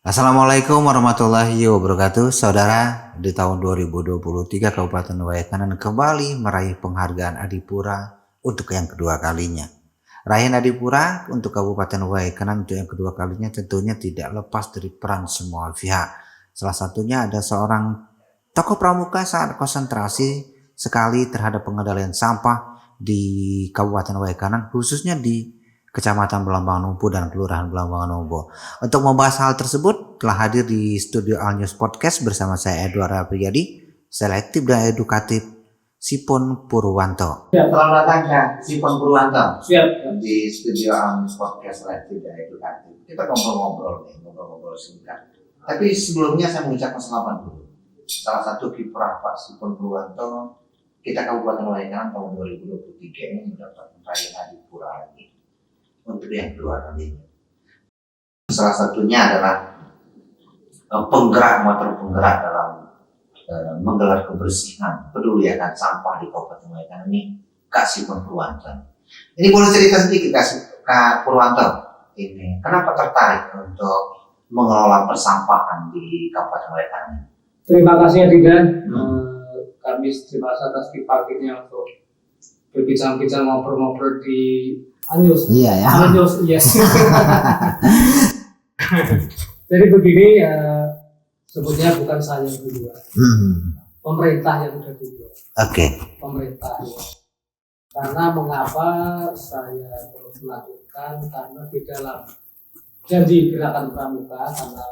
Assalamualaikum warahmatullahi wabarakatuh. Saudara, di tahun 2023 Kabupaten Waikanan kembali meraih penghargaan Adipura untuk yang kedua kalinya. Raihan Adipura untuk Kabupaten Waikanan untuk yang kedua kalinya tentunya tidak lepas dari peran semua pihak. Salah satunya ada seorang tokoh pramuka sangat konsentrasi sekali terhadap pengendalian sampah di Kabupaten Waikanan, khususnya di Kecamatan Belambangan Numpu dan Kelurahan Belambangan Numpu. Untuk membahas hal tersebut telah hadir di studio Al News Podcast bersama saya Edward Apriyadi, selektif dan edukatif Sipon Purwanto. Ya, selamat datang ya Sipon Purwanto. Siap. Di studio Al News Podcast selektif dan edukatif. Kita ngobrol-ngobrol singkat. Tapi sebelumnya saya mengucapkan selamat dulu. Salah satu kiprah Pak Sipon Purwanto, kita Kabupaten Waikanan tahun 2023 ini mendapat raihan Adipura lagi untuk yang kedua kalinya. Salah satunya adalah motor penggerak dalam menggelar kebersihan peduli akan sampah di Kabupaten Waikanan ini, Kak Sipon Purwanto. Ini boleh cerita sedikit Kak Purwanto, ini kenapa tertarik untuk mengelola persampahan di Kabupaten Waikanan? Terima kasih Adidan. Kami terima kasih atas dipanggilnya untuk berbincang-bincang ngobrol-ngobrol di Anyus. Iya ya. Anyus, yes. Jadi begini ya, sebetulnya bukan saya yang duluan. Pemerintah yang udah duluan. Oke. Pemerintah ya. Karena mengapa saya terus melakukan, karena di dalam janji gerakan pramuka, karena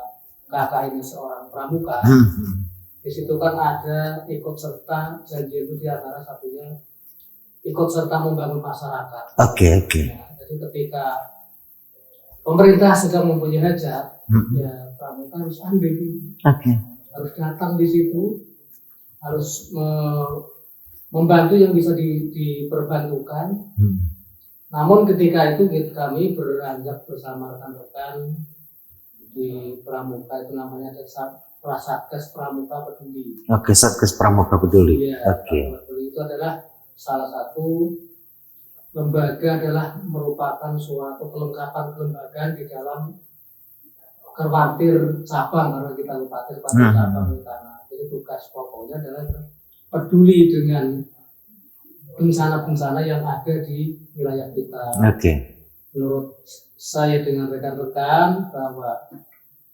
kakak ini seorang pramuka, di situ kan ada ikut serta, janji itu di antara satunya ikut serta membangun masyarakat. Oke. Ya, jadi ketika pemerintah sedang mempunyai hajat, ya pramuka harus ambil, harus datang di situ, harus membantu yang bisa diperbantukan. Namun ketika itu kami beranjak bersama rekan-rekan di pramuka, itu namanya Satgas Pramuka Peduli. Oke, Satgas Pramuka Peduli. Ya, Oke. Peduli itu adalah salah satu lembaga, adalah merupakan suatu kelengkapan kelembagaan di dalam Kerwantir cabang, karena kita Kabupaten cabang Waikanan. Jadi tugas pokoknya adalah peduli dengan bencana-bencana yang ada di wilayah kita. Oke. Menurut saya dengan rekan-rekan bahwa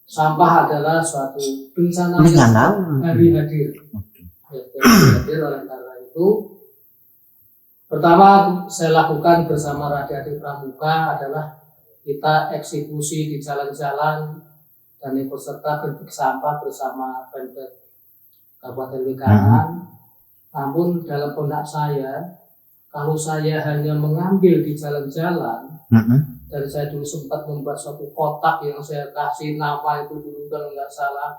sampah adalah suatu bencana yang hari-hadir. Hadir. Oleh karena itu, pertama saya lakukan bersama adik-adik pramuka adalah kita eksekusi di jalan-jalan dan ikut serta berbagi sampah bersama Pemkab Kabupaten Waikanan. Namun dalam benak saya, kalau saya hanya mengambil di jalan-jalan, dan saya dulu sempat membuat suatu kotak yang saya kasih nama itu dulu kalau nggak salah,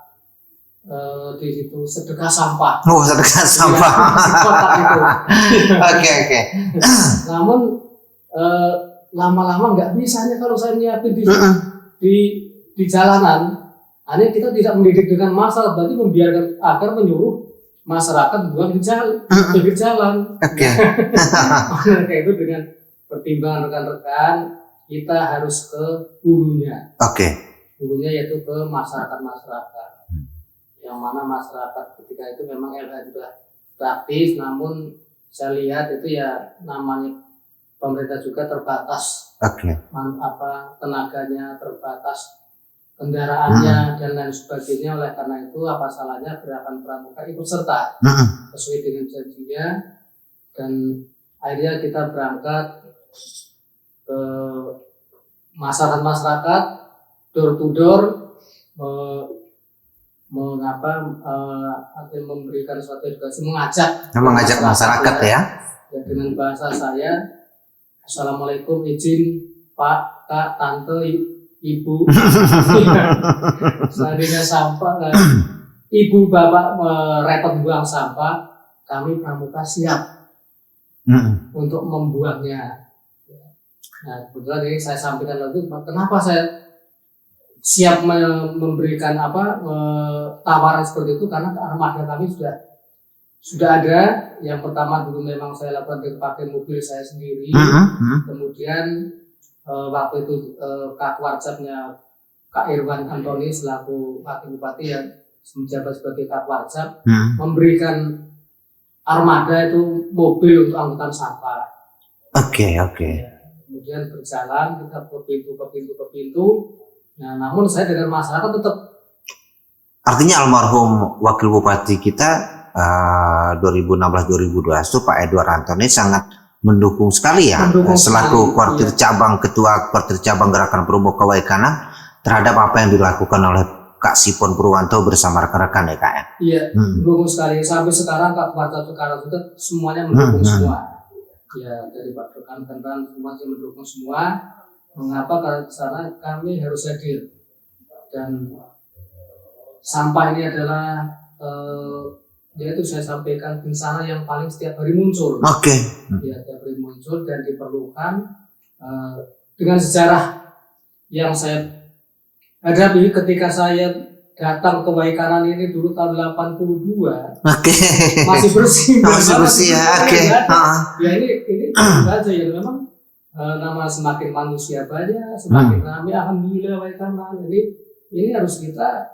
di situ sedekah sampah. Oh, sedekah sampah. Kotak itu. Oke. Namun lama-lama nggak bisa nih kalau saya nyiapin di jalanan. Ini kita tidak mendidik dengan massa, berarti membiarkan agar menyuruh masyarakat buang di jalan. Oke. Kayak itu dengan pertimbangan rekan-rekan, kita harus ke hulunya. Oke. Hulunya yaitu ke masyarakat. Yang mana masyarakat ketika itu memang LH sudah aktif, namun saya lihat itu ya namanya pemerintah juga terbatas. Oke. Tenaganya terbatas, kendaraannya dan lain sebagainya. Oleh karena itu apa salahnya gerakan pramuka ikut serta sesuai dengan janjinya, dan akhirnya kita berangkat ke masyarakat door to door, memberikan suatu edukasi, mengajak masyarakat ya, dengan bahasa saya, assalamualaikum, izin Pak, Kak, Tante, Ibu, seandainya sampah, Ibu Bapak repot buang sampah, kami pramuka siap untuk membuangnya. Nah, kebetulan ini saya sampaikan lagi, kenapa saya siap memberikan tawaran seperti itu, karena armada kami sudah ada. Yang pertama dulu memang saya lakukan pakai mobil saya sendiri, kemudian waktu itu Kak Warjabnya Kak Irwan Antoni selaku Wakil Bupati yang menjabat sebagai Kapwajab memberikan armada itu mobil untuk angkutan sampah. Oke. Kemudian berjalan kita ke pintu. Nah, namun saya dengan masyarakat tetap. Artinya almarhum Wakil Bupati kita 2016-2012 itu Pak Edward Antoni sangat mendukung sekali ya, selaku kuartir cabang, ketua kuartir cabang Gerakan Pramuka Waikanan terhadap apa yang dilakukan oleh Kak Sipon Purwanto bersama rekan-rekan ya Kak ya. Iya, mendukung sekali. Sampai sekarang Kak Bupati sekarang juga semuanya mendukung semua. Ya, dari Pak rekan-rekan semuanya mendukung semua. Mengapa? Karena kami harus hadir. Dan sampah ini adalah yaitu saya sampaikan bencana yang paling setiap hari muncul. Oke. Ya, setiap hari muncul dan diperlukan dengan sejarah yang saya hadapi ketika saya datang ke Waikanan ini dulu tahun 82. Oke. Masih bersih. Masih bersih ya. Oke. Ya ini aja ya memang nama semakin manusia banyak, semakin ramai. Alhamdulillah Waikanan. Ini harus kita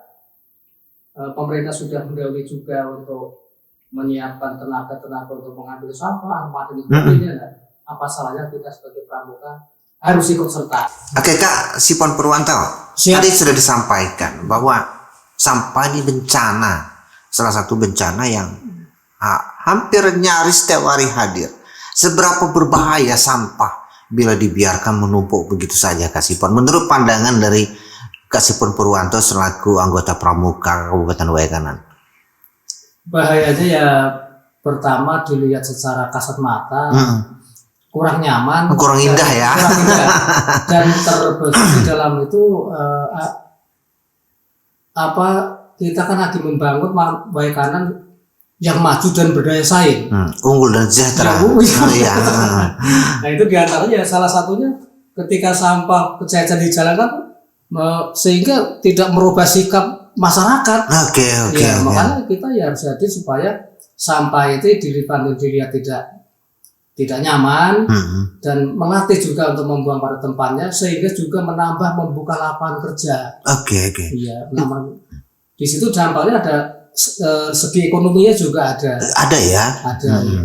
pemerintah sudah mendahului juga untuk menyiapkan tenaga untuk mengambil sampah, armada dan sebagainya. Apa salahnya kita sebagai pramuka harus ikut serta. Oke Kak Sipon Purwanto, tadi sudah disampaikan bahwa sampah ini bencana, salah satu bencana yang hampir nyaris setiap hari hadir. Seberapa berbahaya sampah bila dibiarkan menumpuk begitu saja Kak Sipon? Menurut pandangan dari Kak Sipon Purwanto selaku anggota pramuka Kabupaten Waikanan. Bahayanya ya pertama dilihat secara kasat mata kurang nyaman, kurang indah ya, dan terbesit di dalam itu kita kan lagi membangun Waikanan yang maju dan berdaya saing, unggul dan sejahtera. Nah itu diantaranya salah satunya ketika sampah kejahatan dijalankan sehingga tidak merubah sikap masyarakat. Makanya kita ya harus hadir supaya sampah itu dilihat tidak nyaman dan melatih juga untuk membuang pada tempatnya sehingga juga membuka lapangan kerja. Iya, di situ dampaknya ada segi ekonominya juga ada. Ada ya. Ada. Ya.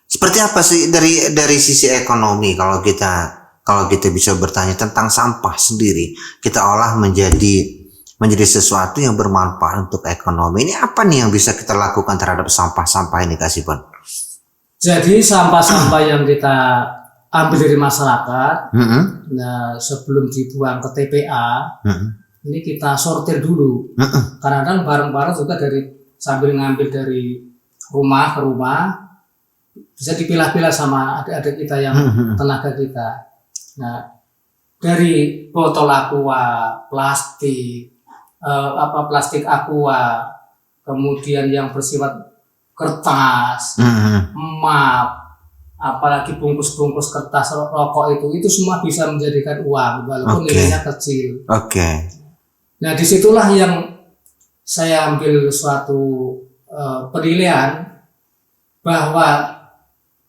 Seperti apa sih dari sisi ekonomi kalau kita bisa bertanya tentang sampah sendiri, kita olah menjadi sesuatu yang bermanfaat untuk ekonomi. Ini apa nih yang bisa kita lakukan terhadap sampah-sampah ini Kak Sipon? Jadi sampah-sampah yang kita ambil dari masyarakat, nah sebelum dibuang ke TPA, ini kita sortir dulu. Kadang-kadang barang-barang juga sambil ngambil dari rumah ke rumah, bisa dipilah-pilah sama adik-adik kita yang tenaga kita. Nah, dari botol aqua, plastik aqua, kemudian yang bersifat kertas, map, apalagi bungkus-bungkus kertas rokok itu semua bisa menjadikan uang walaupun nilainya kecil. Nah, disitulah yang saya ambil suatu penilaian bahwa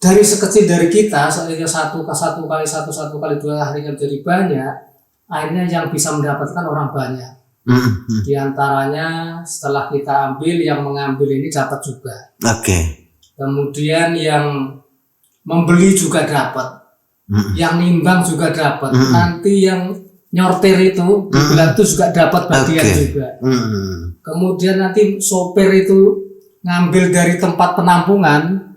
dari sekecil dari kita, satu kali dua akhirnya menjadi banyak, akhirnya yang bisa mendapatkan orang banyak. Di antaranya setelah kita ambil, yang mengambil ini dapat juga. Kemudian yang membeli juga dapat, yang nimbang juga dapat. Nanti yang nyortir itu dibilang itu juga dapat bagian juga. Kemudian nanti sopir itu ngambil dari tempat penampungan.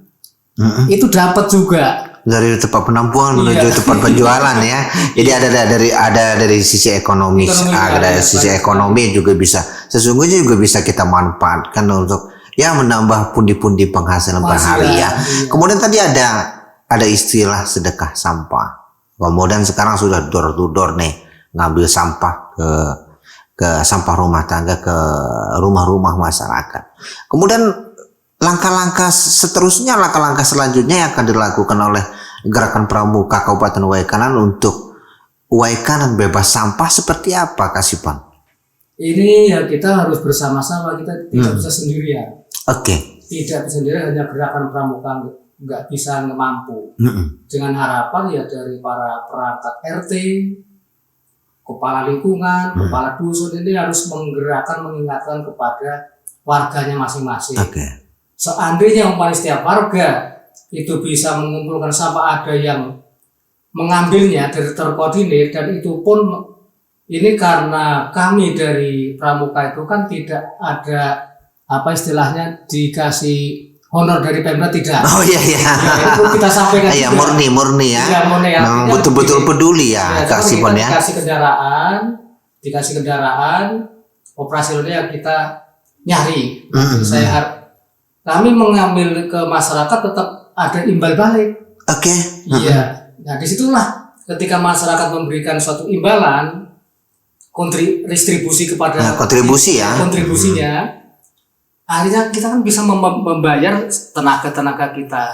Itu dapat juga dari tempat penampungan menuju tempat penjualan ya. Jadi ada dari sisi ekonomi, ada sisi ekonomi juga bisa sesungguhnya juga bisa kita manfaatkan untuk ya menambah pundi-pundi penghasilan per hari ya. Kemudian tadi ada istilah sedekah sampah. Kemudian sekarang sudah door to door nih ngambil sampah ke sampah rumah tangga, ke rumah-rumah masyarakat. Kemudian langkah-langkah selanjutnya yang akan dilakukan oleh Gerakan Pramuka Kabupaten Waikanan untuk Waikanan bebas sampah seperti apa Kak Sipon? Ini ya kita harus bersama-sama, kita tidak bisa sendirian. Tidak bisa sendirian, hanya Gerakan Pramuka nggak bisa mampu. Dengan harapan ya dari para perangkat RT, kepala lingkungan, kepala dusun ini harus menggerakkan, mengingatkan kepada warganya masing-masing. Seandainya umpamanya setiap warga itu bisa mengumpulkan sampah, ada yang mengambilnya dari terkoordinir, dan itu pun ini karena kami dari Pramuka itu kan tidak ada apa istilahnya dikasih honor dari Pemda, tidak. Oh iya. Ya, itu kita sampaikan. Iya, murni ya. Ya, murni, memang betul-betul peduli ya, Kak Sipon ya. Dikasih kendaraan, operasionalnya kita nyari. Kami mengambil ke masyarakat tetap ada imbal balik. Iya. Nah, disitulah ketika masyarakat memberikan suatu imbalan, distribusi kepada kontribusinya, akhirnya kita kan bisa membayar tenaga kita.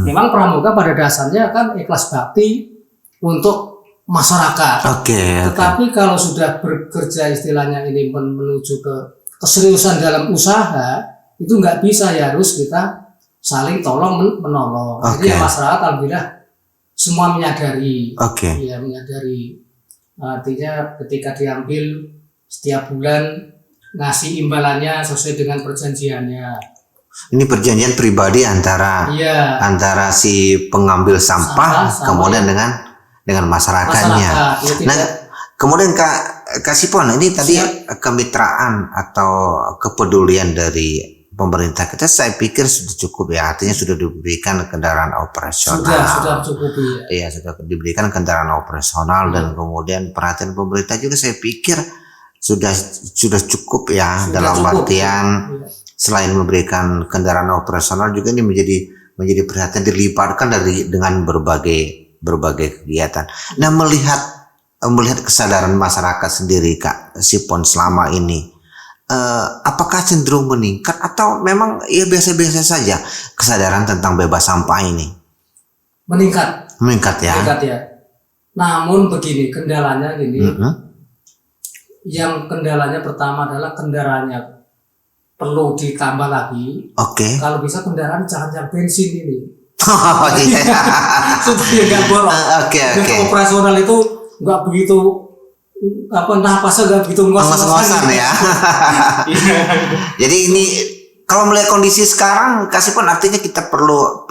Memang Pramuka pada dasarnya kan ikhlas bakti untuk masyarakat. Tetapi kalau sudah bekerja istilahnya ini menuju ke keseriusan dalam usaha, itu nggak bisa, ya harus kita saling tolong menolong. Jadi masyarakat alhamdulillah semua menyadari. Ya, menyadari. Artinya ketika diambil setiap bulan ngasih imbalannya sesuai dengan perjanjiannya. Ini perjanjian pribadi antara si pengambil sampah kemudian dengan masyarakatnya. Nah, kemudian Kak Sipon, ini tadi kemitraan atau kepedulian dari pemerintah kita, saya pikir sudah cukup ya, artinya sudah diberikan kendaraan operasional. Sudah cukup ya. Iya, sudah diberikan kendaraan operasional dan kemudian perhatian pemerintah juga saya pikir sudah cukup ya, dalam artian selain memberikan kendaraan operasional juga ini menjadi perhatian, dilibatkan dengan berbagai kegiatan. Nah, melihat kesadaran masyarakat sendiri Kak Sipon selama ini, apakah cenderung meningkat atau memang ya biasa-biasa saja kesadaran tentang bebas sampah ini? Meningkat ya. Namun begini, kendalanya gini. Yang kendalanya pertama adalah kendaraannya perlu ditambah lagi. Kalau bisa kendaraan jangan yang bensin ini. Supaya nggak boros. Operasional itu nggak begitu napasnya nggak begitu ngos-ngosan ya. Jadi ini kalau melihat kondisi sekarang, Kasipon, artinya kita perlu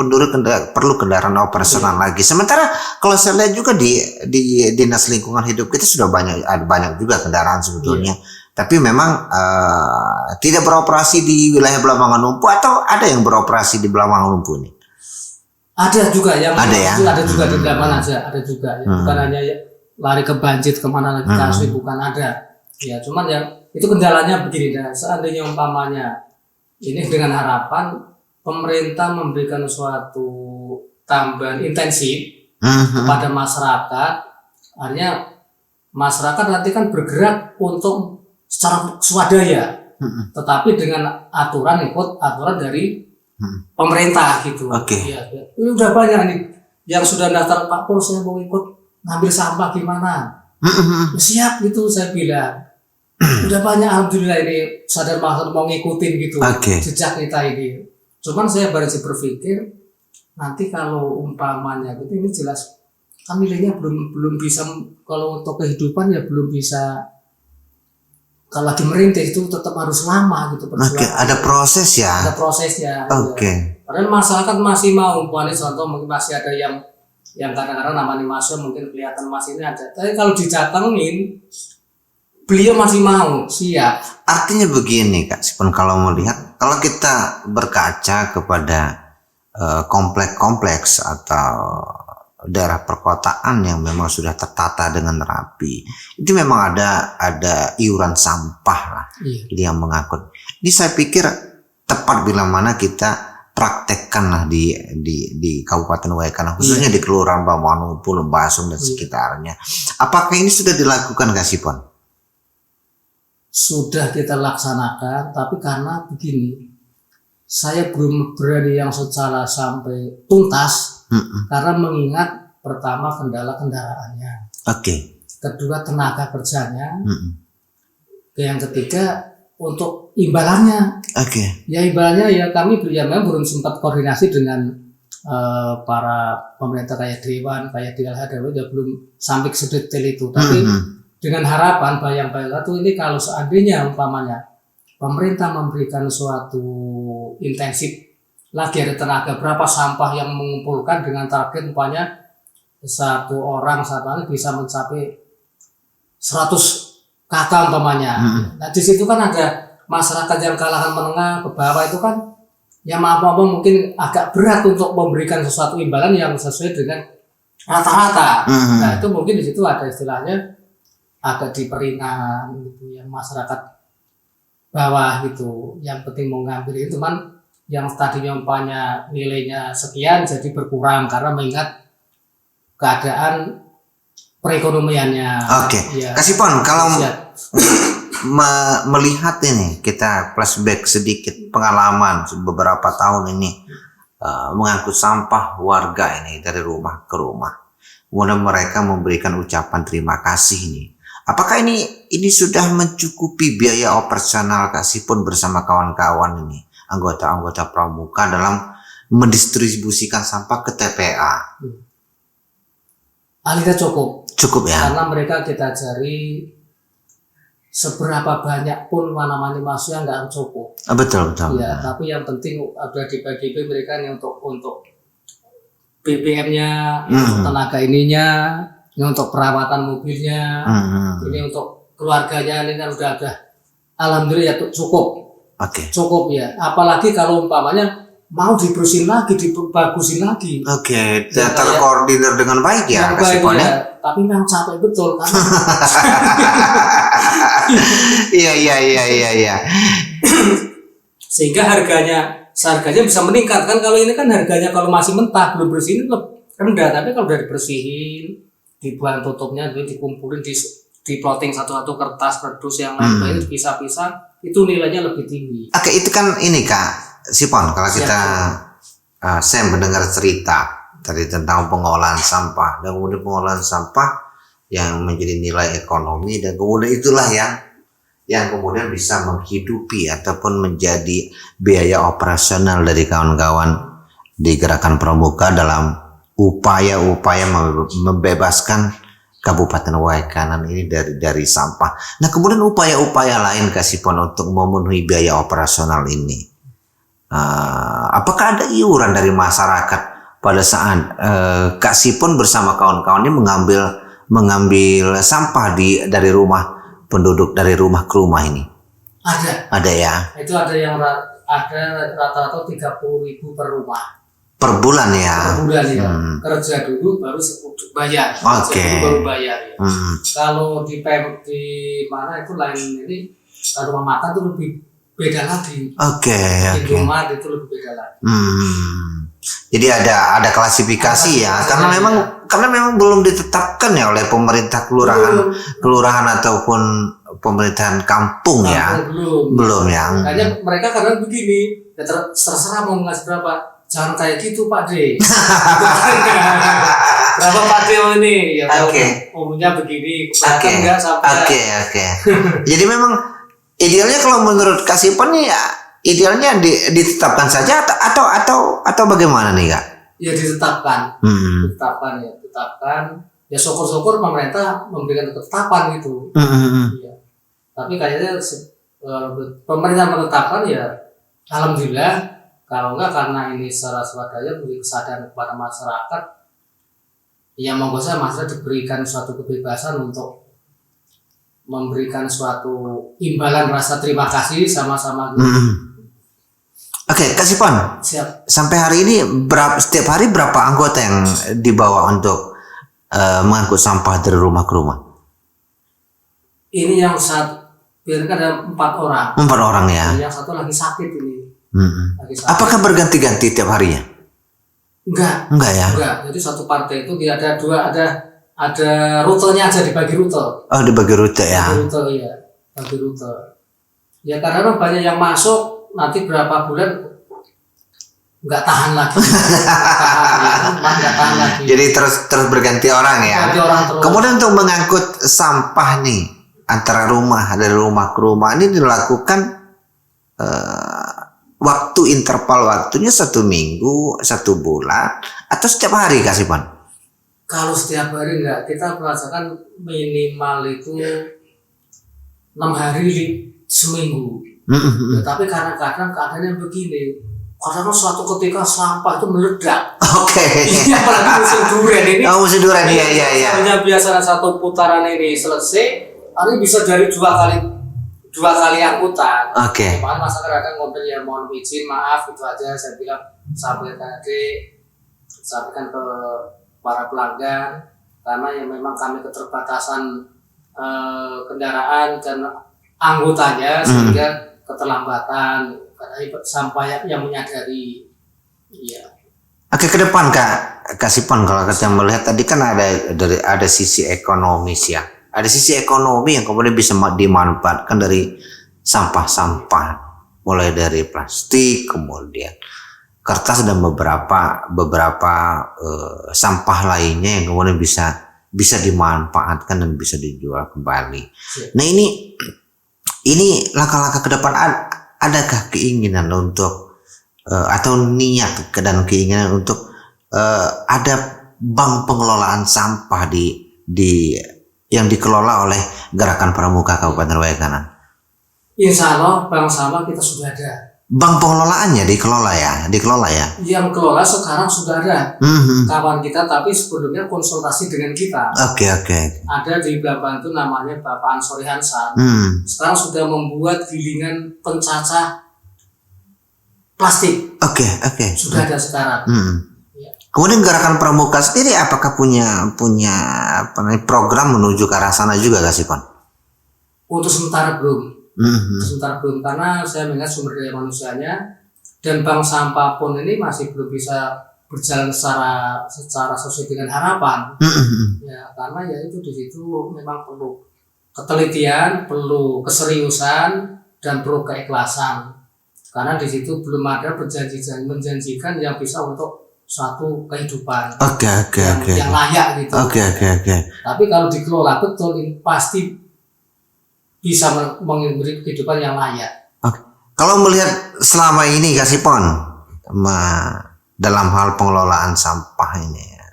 kendaraan operasional lagi. Sementara kalau saya lihat juga di Dinas Lingkungan Hidup kita sudah banyak juga kendaraan sebetulnya. Tapi memang tidak beroperasi di wilayah Belambangan Lumpu, atau ada yang beroperasi di Belambangan Lumpu ini? Ada juga yang ada juga di Belambangan ada juga. Bukan hanya lari ke Banjit kemana lagi Kasih, bukan ada. Ya, cuman ya itu kendalanya begini, seandainya umpamanya ini dengan harapan pemerintah memberikan suatu tambahan intensif kepada masyarakat, artinya masyarakat nanti kan bergerak untuk secara swadaya, tetapi dengan ikut aturan dari pemerintah gitu. Ya, ini udah banyak nih yang sudah daftar, Pak Pur, saya mau ikut ngambil sampah gimana? Siap gitu, saya bilang. Udah banyak alhamdulillah ini sadar maksud mau ngikutin gitu jejak kita ini. Cuman saya baru berpikir nanti kalau umpamanya gitu, ini jelas kan nilainya belum bisa, kalau untuk kehidupan ya belum bisa. Kalau lagi merintis itu tetap harus lama gitu perjuangan. Ada proses ya. Ada prosesnya. Padahal masyarakat masih mau, umpamanya contoh mungkin masih ada yang kadang-kadang namanya masuk mungkin kelihatan masih ini ada. Tapi kalau dijatengin, beliau masih mau, siap. Artinya begini Kak Sipon, kalau kita berkaca kepada kompleks atau daerah perkotaan yang memang sudah tertata dengan rapi, itu memang ada iuran sampah lah, ini yang mengangkut. Ini saya pikir tepat bila mana kita praktekkan lah di Kabupaten Waikana, khususnya di Kelurahan Belambangan Lumpu, Lembasung dan sekitarnya. Apakah ini sudah dilakukan Kak Sipon? Sudah kita laksanakan, tapi karena begini, saya belum berani yang secara sampai tuntas, karena mengingat pertama kendala kendaraannya, kedua tenaga kerjanya, yang ketiga untuk imbalannya. Ya imbalannya ya kami memang belum sempat koordinasi dengan para pemerintah kayak Dewan, kayak DLH, ya belum sampai sedetail itu, tapi dengan harapan bayang-bayang satu ini kalau seandainya umpamanya pemerintah memberikan suatu intensif lagi ada tenaga berapa sampah yang mengumpulkan dengan target umpamanya satu orang bisa mencapai 100 kakak umpamanya. Nah di situ kan ada masyarakat yang kalangan menengah ke bawah itu kan yang mampu mungkin agak berat untuk memberikan sesuatu imbalan yang sesuai dengan rata-rata. Nah itu mungkin di situ ada istilahnya agak diperingan gitu yang masyarakat bawah gitu. Yang penting mau ngambil itu cuman yang tadinya umpamanya nilainya sekian jadi berkurang karena mengingat keadaan perekonomiannya. Oke. Ya, Kasipon, kalau melihat ini kita flashback sedikit pengalaman beberapa tahun ini mengangkut sampah warga ini dari rumah ke rumah. Kemudian mereka memberikan ucapan terima kasih ini. Apakah ini sudah mencukupi biaya operasional Kasipon bersama kawan-kawan ini, anggota-anggota pramuka dalam mendistribusikan sampah ke TPA? Alita cukup ya, karena mereka kita cari seberapa banyak pun mana-mana masuknya nggak cukup. Betul. Ya, tapi yang penting ada dibagi mereka ini untuk BBM-nya, untuk tenaga ininya, ini untuk perawatan mobilnya, ini untuk keluarganya ini kan udah alhamdulillah ya cukup. Cukup ya. Apalagi kalau umpamanya mau dibersihin lagi, dibagusin lagi. Terkoordinir dengan baik ya Kasiponnya. Ya. Tapi memang capek betul kan. Iya. Sehingga harganya bisa meningkat kan. Kalau ini kan harganya kalau masih mentah belum bersihin rendah, tapi kalau udah dibersihin, dibuang tutupnya, dikumpulin, di-plotting satu-satu kertas kardus yang lain dipisah-pisah, itu nilainya lebih tinggi. Oke, itu kan ini Kak Sipon, kalau kita saya mendengar cerita tadi tentang pengolahan sampah dan kemudian pengolahan sampah yang menjadi nilai ekonomi dan kemudian itulah yang kemudian bisa menghidupi ataupun menjadi biaya operasional dari kawan-kawan di Gerakan Pramuka dalam upaya-upaya membebaskan Kabupaten Waikanan ini dari sampah. Nah kemudian upaya-upaya lain Kasipon untuk memenuhi biaya operasional ini, apakah ada iuran dari masyarakat pada saat Kasipon bersama kawan-kawannya mengambil sampah dari rumah penduduk, dari rumah ke rumah ini? Ada ya. Itu ada yang rata-rata 30.000 per rumah. Per bulan ya. Per bulan ya. Kerja dulu baru bayar. Baru bayar ya. Kalau di mana itu lain ini rumah makan itu lebih beda lagi. Di rumah itu lebih beda lagi. Jadi ada klasifikasi ya. Karena memang belum ditetapkan ya oleh pemerintah kelurahan ataupun pemerintahan kampung ya. Belum ya. Makanya mereka kadang begini, ya terserah mau ngasih berapa. Jangan kayak gitu Pak D. Berapa Pak D ini? Ya umumnya begini. Enggak sampai. Jadi memang idealnya kalau menurut Kasipon ya idealnya ditetapkan saja atau bagaimana nih Kak? Ya ditetapkan. Ditetapkan. Ya syukur-syukur pemerintah memberikan ketetapan gitu. Ya. Tapi kayaknya pemerintah menetapkan ya alhamdulillah. Kalau enggak karena ini secara swadaya beri kesadaran kepada masyarakat, ya monggo saya masyarakat diberikan suatu kebebasan untuk memberikan suatu imbalan rasa terima kasih sama-sama. Kasipon. Siap. Sampai hari ini setiap hari berapa anggota yang dibawa untuk mengangkut sampah dari rumah ke rumah? Ini yang biarkan ada 4 orang. 4 orang ya. Yang satu lagi sakit ini. Apakah berganti-ganti tiap harinya? Enggak ya. Jadi satu partai itu dia ada rutenya aja, dibagi rute. Dibagi rute ya. Bagi rute. Ya karena banyak yang masuk nanti berapa bulan nggak tahan lagi. Nggak tahan lagi. Jadi terus berganti orang ya. Kemudian untuk mengangkut sampah nih antara dari rumah ke rumah ini dilakukan interval waktunya 1 minggu, 1 bulan, atau setiap hari Kasipon? Kalau setiap hari enggak, kita merasakan minimal itu 6 hari seminggu. Ya, tapi kadang-kadang keadaannya begini, kadang suatu ketika sampah itu meledak. Oke. Ini apalagi musim durian ini. Oh, musim durian, iya. Hanya biasanya satu putaran ini selesai, ini bisa dari dua kali angkutan. Oke. Makanya masyarakat kadang ngomong ya mohon izin, maaf itu aja saya bilang sampaikan ke para pelanggan karena yang memang kami keterbatasan kendaraan dan anggotanya sehingga keterlambatan karena sampah yang menyadari. Iya. Oke, ke depan Kak Sipon, kalau kita melihat tadi kan ada sisi ekonomis ya. Ada sisi ekonomi yang kemudian bisa dimanfaatkan dari sampah-sampah, mulai dari plastik, kemudian kertas dan beberapa sampah lainnya yang kemudian bisa dimanfaatkan dan bisa dijual kembali. Nah, ini langkah-langkah ke depan, adakah keinginan untuk atau niat dan keinginan untuk ada bank pengelolaan sampah yang dikelola oleh Gerakan Pramuka Kabupaten Waikanan? Insya Allah bank sampah kita sudah ada. Bank pengelolaannya dikelola ya? Yang kelola sekarang sudah ada kawan kita, tapi sebelumnya konsultasi dengan kita. Oke. Ada di Blambangan itu namanya Bapak Ansori Hansan. Sekarang sudah membuat gilingan pencacah plastik. Oke. Sudah ada sekarang. Ya. Kemudian Gerakan Pramuka sendiri apakah punya program menuju ke arah sana juga Kak Sipon? Untuk sementara belum. Karena saya melihat sumber daya manusianya dan bank sampah pun ini masih belum bisa berjalan secara sesuai dengan harapan. Ya, karena ya itu di situ memang perlu ketelitian, perlu keseriusan dan perlu keikhlasan. Karena di situ belum ada menjanjikan yang bisa untuk suatu kehidupan yang layak gitu. Oke. Tapi kalau dikelola betul ini pasti bisa memberi kehidupan yang layak. Oke. Kalau melihat selama ini Kak Sipon dalam hal pengelolaan sampah ini ya,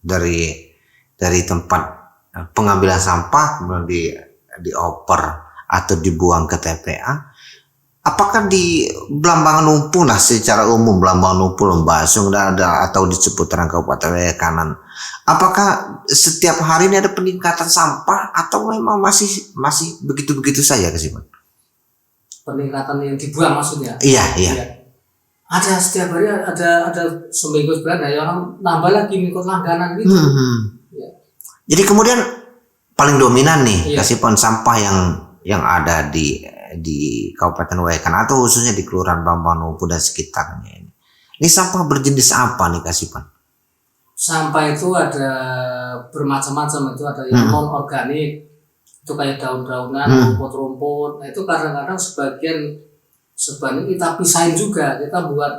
dari tempat pengambilan sampah kemudian dioper atau dibuang ke TPA, apakah di Blambangan Numpu secara umum Blambangan Numpu, Lembasung atau di seputaran Kabupaten Waikanan, apakah setiap hari ini ada peningkatan sampah atau memang masih begitu-begitu saja Kak Sipon? Peningkatan yang dibuang maksudnya? Iya. Ada setiap hari, ada seminggu sebulan ada orang nambah lagi ngikut langganan gitu. Ya. Jadi kemudian paling dominan nih Kak Sipon sampah yang ada di Kabupaten Waikanan atau khususnya di Kelurahan Blambangan Numpu dan sekitarnya ini. Ini sampah berjenis apa nih Kak Sipon? Sampah itu ada bermacam-macam, itu ada yang non organik, itu kayak daun-daunan, rumput-rumput. Nah, itu kadang-kadang sebagian kita pisahin juga, kita buat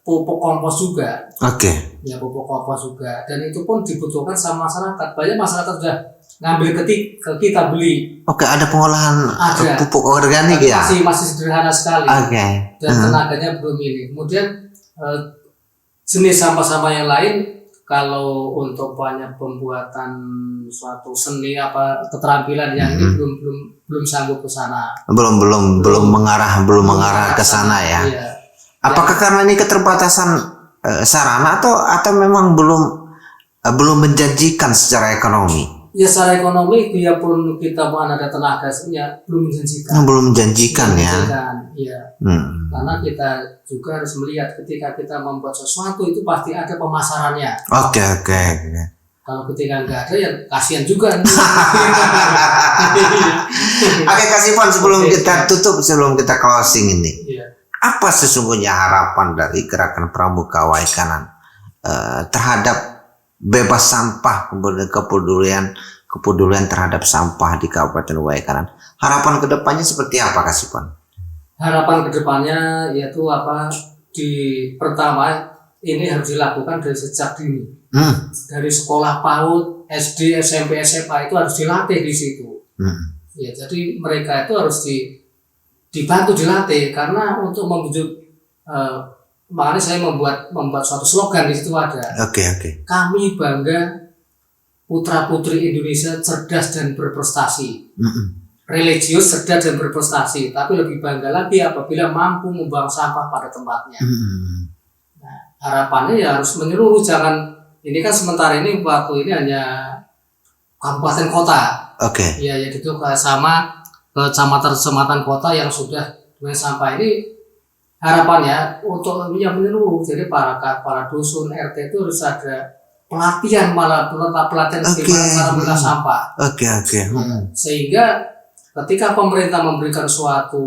pupuk kompos juga. Oke. Ya, pupuk kompos juga, dan itu pun dibutuhkan sama masyarakat. Banyak masyarakat sudah ngambil ke kita beli. Oke, ada pengolahan pupuk organik ya? Masih sederhana sekali. Oke. Dan tenaganya belum ini. Kemudian jenis sampah-sampah yang lain, kalau untuk banyak pembuatan suatu seni keterampilan yang ini belum sanggup ke sana. Belum mengarah ke sana ya. Iya. Apakah karena ini keterbatasan sarana atau memang belum menjanjikan secara ekonomi? Ya, secara ekonomi biarpun kita ada tenaga belum menjanjikan. Belum menjanjikan ya. Iya. Karena kita juga harus melihat ketika kita membuat sesuatu itu pasti ada pemasarannya. Oke. Kalau ketika nggak ada ya kasihan juga. Oke Kak Sipon, sebelum kita tutup, sebelum kita closing ini, apa sesungguhnya harapan dari Gerakan Pramuka Waikanan terhadap bebas sampah, kemudian kepedulian terhadap sampah di Kabupaten Waikanan? Harapan kedepannya seperti apa Kak Sipon? Harapan kedepannya yaitu pertama ini harus dilakukan dari sejak dini. Dari sekolah PAUD, SD, SMP, SMA itu harus dilatih di situ. Ya, jadi mereka itu harus dibantu dilatih, karena untuk membujuk makanya saya membuat suatu slogan di situ ada. Oke. Kami bangga putra-putri Indonesia cerdas dan berprestasi. Religius, cerdas dan berprestasi, tapi lebih bangga lagi apabila mampu membuang sampah pada tempatnya. Nah, harapannya ya harus menyeluruh, jangan ini kan sementara ini waktu ini hanya kabupaten kota. Oke. Ya itu sama kecamatan kota yang sudah dengan sampah ini, harapannya untuk yang menyeluruh. Jadi para dusun RT itu harus ada pelatihan, pelatihan bagaimana cara mengolah sampah. Oke. Sehingga ketika pemerintah memberikan suatu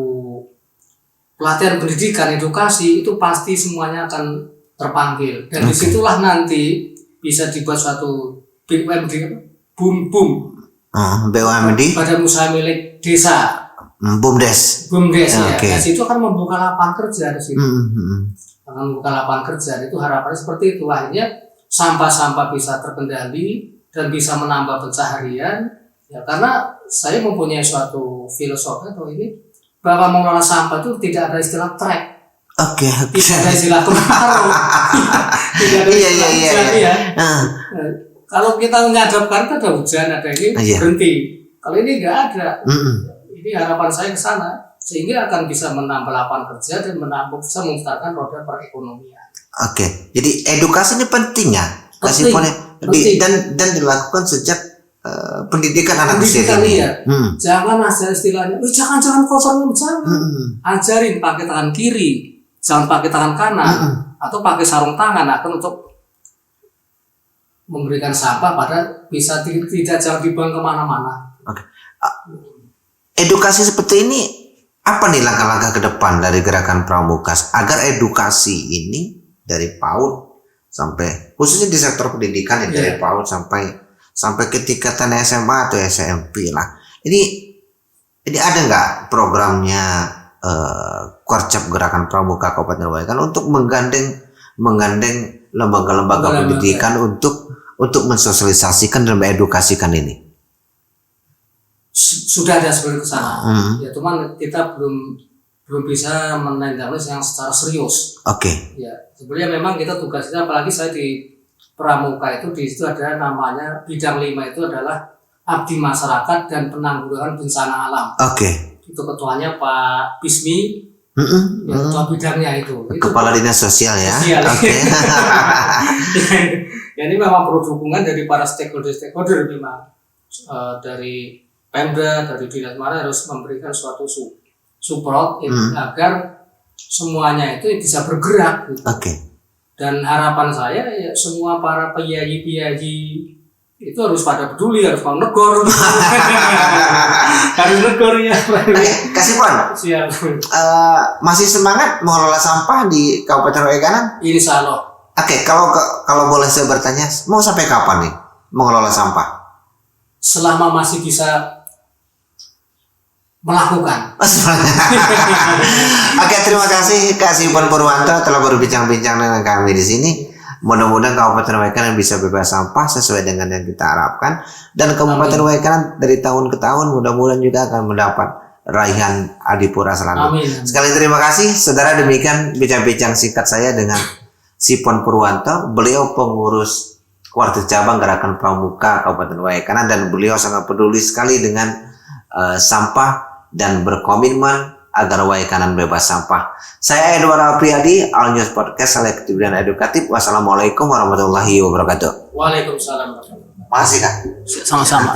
pelatihan pendidikan edukasi, itu pasti semuanya akan terpanggil, dan disitulah nanti bisa dibuat suatu BUMD, BUMD, Badan Usaha Milik Desa, BUMDes ya. Nah, situ akan membuka lapangan kerja di situ. Akan membuka lapangan kerja, itu harapannya seperti itu. Akhirnya sampah-sampah bisa terkendali dan bisa menambah pencaharian. Ya, karena saya mempunyai suatu filosofi atau ini bahwa mengelola sampah itu tidak ada istilah track. Oke. Tidak ada istilah pengaruh. Tidak ada istilah hujan ya. Kalau kita menghadapkan ada hujan, ada ini berhenti. Kalau ini nggak ada. Ini harapan saya ke sana, sehingga akan bisa menambah lapangan kerja dan bisa menciptakan roda perekonomian. Oke. Jadi edukasi ini penting ya. Penting. Dan dilakukan sejak pendidikan anak kecil. Iya. Jangan aja istilahnya, jangan kotornya, jangan. Ajarin pakai tangan kiri, jangan pakai tangan kanan, atau pakai sarung tangan akan untuk memberikan sampah pada bisa tidak jangan dibuang kemana-mana. Oke. Edukasi seperti ini apa nih langkah-langkah ke depan dari gerakan Pramukas agar edukasi ini dari PAUD sampai khususnya di sektor pendidikan ya, dari PAUD sampai ke tingkatan SMA atau SMP lah. Ini ada nggak programnya Korcap Gerakan Pramuka Kabupaten Wayakan untuk menggandeng lembaga-lembaga pendidikan untuk mensosialisasikan dan mengedukasikan ini? Sudah ada sebelum ke sana. Ya, cuman kita belum bisa menangani yang secara serius. Oke. Ya, sebenarnya memang kita tugasnya, apalagi saya di Pramuka itu, di situ ada namanya bidang 5 itu adalah abdi masyarakat dan penanggulangan bencana alam. Oke. Itu ketuanya Pak Bismi. Ya, ketua bidangnya itu. Kepala Dinas Sosial ya. Oke. Ya, ini memang perlu dukungan dari para stakeholder memang, dari Pemda, dari Dinas Marga harus memberikan suatu support agar semuanya itu bisa bergerak. Gitu. Oke. Dan harapan saya ya semua para piyayi itu harus pada peduli, harus mau negor. Harus negor ya. Kasih Pon. Siap. Masih semangat mengelola sampah di Kabupaten Waikanan? Insya Allah. Oke, kalau boleh saya bertanya, mau sampai kapan nih mengelola sampah? Selama masih bisa melakukan. Oke, terima kasih Kak Sipon Purwanto telah berbincang-bincang dengan kami di sini. Mudah-mudahan Kabupaten Waikanan bisa bebas sampah sesuai dengan yang kita harapkan, dan Kabupaten Waikanan dari tahun ke tahun mudah-mudahan juga akan mendapat raihan Adipura selanjutnya. Sekali terima kasih, saudara. Demikian bincang-bincang singkat saya dengan Sipon Purwanto. Beliau pengurus Kuartir Cabang Gerakan Pramuka Kabupaten Waikanan, dan beliau sangat peduli sekali dengan sampah dan berkomitmen agar Waikanan bebas sampah. Saya Edward Apriyadi, All News Podcast selektif dan edukatif. Wassalamualaikum warahmatullahi wabarakatuh. Waalaikumsalam warahmatullahi wabarakatuh. Makasih Kak. Sama-sama.